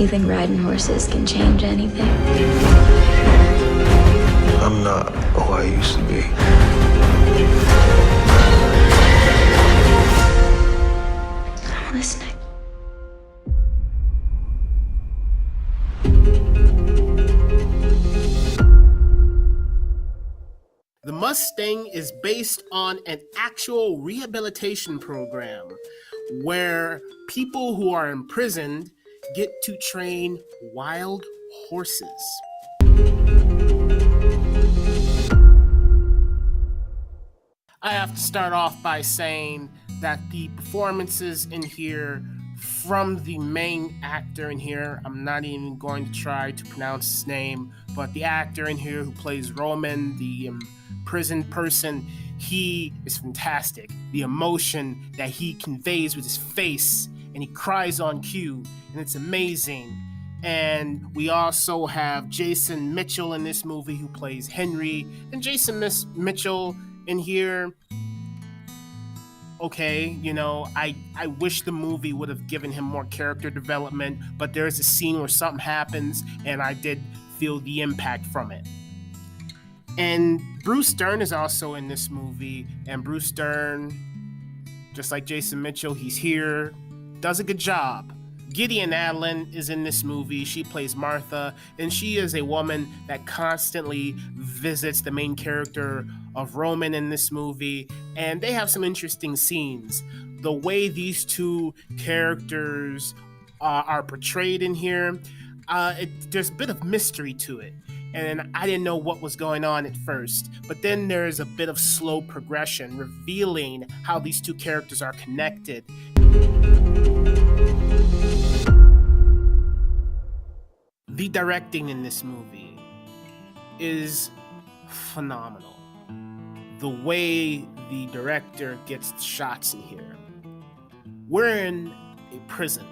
You think riding horses can change anything? I'm not who I used to be. I'm listening. The Mustang is based on an actual rehabilitation program where people who are imprisoned get to train wild horses. I have to start off by saying that the performances in here from the main actor in here, I'm not even going to try to pronounce his name, but the actor in here who plays Roman, the imprisoned person, he is fantastic. The emotion that he conveys with his face, and he cries on cue, and it's amazing. And we also have Jason Mitchell in this movie who plays Henry, and Jason Mitchell in here, okay, you know, I wish the movie would have given him more character development, but there's a scene where something happens and I did feel the impact from it. And Bruce Dern is also in this movie, and Bruce Dern, just like Jason Mitchell, he's here, does a good job. Gideon Adeline is in this movie. She plays Martha, and she is a woman that constantly visits the main character of Roman in this movie, and they have some interesting scenes. The way these two characters are portrayed in here, there's a bit of mystery to it, and I didn't know what was going on at first, but then there's a bit of slow progression revealing how these two characters are connected. The directing in this movie is phenomenal. The way the director gets the shots in here. We're in a prison,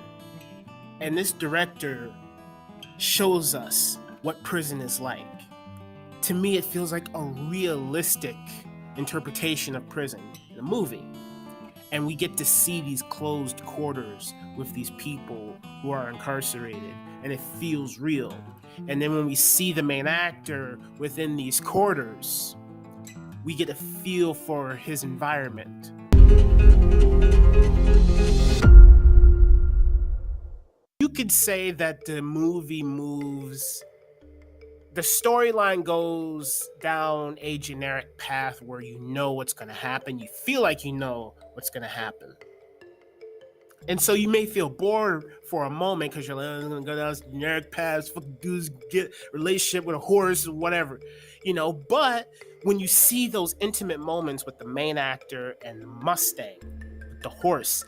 and this director shows us what prison is like. To me, it feels like a realistic interpretation of prison in a movie. And we get to see these closed quarters with these people who are incarcerated, and it feels real. And then when we see the main actor within these quarters, we get a feel for his environment. You could say that the movie moves, the storyline goes down a generic path where you know what's going to happen. You feel like you know what's going to happen. And so you may feel bored for a moment because you're like, I'm going to go down this generic path, fucking dudes get a relationship with a horse or whatever, you know. But when you see those intimate moments with the main actor and the Mustang, with the horse,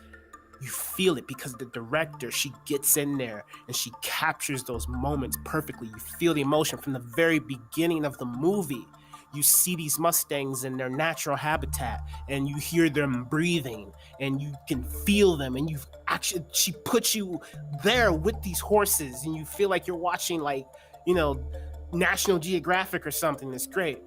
you feel it because the director, she gets in there and she captures those moments perfectly. You feel the emotion from the very beginning of the movie. You see these Mustangs in their natural habitat and you hear them breathing and you can feel them, and she puts you there with these horses and you feel like you're watching, like, you know, National Geographic or something. It's great.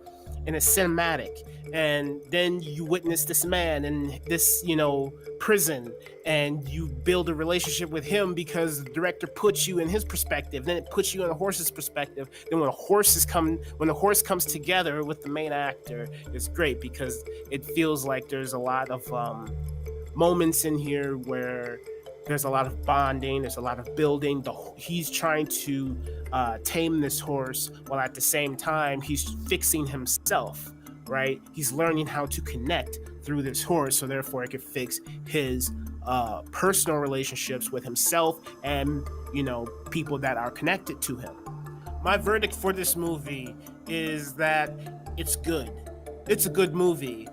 And it's cinematic. And then you witness this man in this, you know, prison, and you build a relationship with him because the director puts you in his perspective. Then it puts you in a horse's perspective. Then when the horse comes together with the main actor, it's great because it feels like there's a lot of moments in here where there's a lot of bonding, there's a lot of building. He's trying to tame this horse while at the same time he's fixing himself, right? He's learning how to connect through this horse, so therefore it can fix his personal relationships with himself and, you know, people that are connected to him. My verdict for this movie is that it's good. It's a good movie.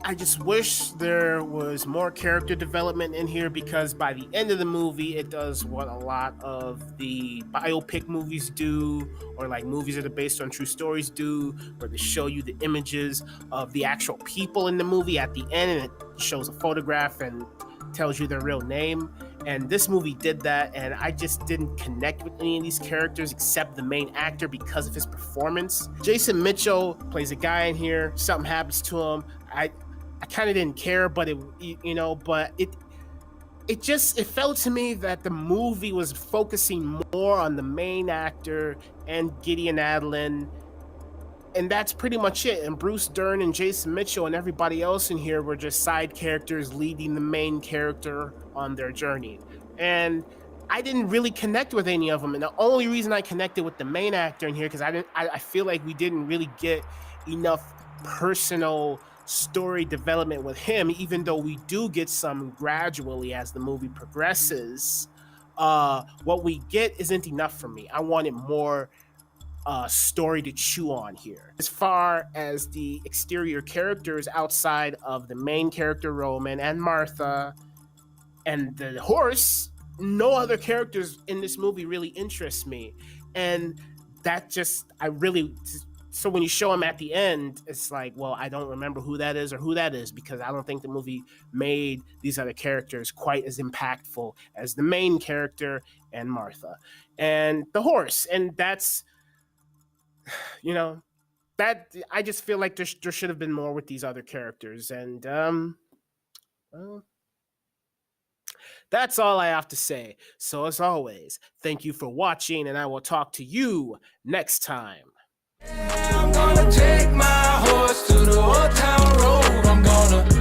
I just wish there was more character development in here, because by the end of the movie, it does what a lot of the biopic movies do, or like movies that are based on true stories do, where they show you the images of the actual people in the movie at the end, and it shows a photograph and tells you their real name. And this movie did that, and I just didn't connect with any of these characters except the main actor because of his performance. Jason Mitchell plays a guy in here. Something happens to him. I kind of didn't care, but it felt to me that the movie was focusing more on the main actor and Gideon Adlin, and that's pretty much it. And Bruce Dern and Jason Mitchell and everybody else in here were just side characters leading the main character on their journey. And I didn't really connect with any of them. And the only reason I connected with the main actor in here, because I feel like we didn't really get enough personal story development with him, even though we do get some gradually as the movie progresses. What we get isn't enough for me. I wanted more story to chew on here. As far as the exterior characters outside of the main character Roman and Martha and the horse, no other characters in this movie really interest me. And that just, so when you show him at the end, it's like, well, I don't remember who that is or who that is, because I don't think the movie made these other characters quite as impactful as the main character and Martha and the horse. And that's, that I just feel like there should have been more with these other characters. And well, that's all I have to say. So as always, thank you for watching, and I will talk to you next time. I'm gonna take my horse to the old town road. I'm gonna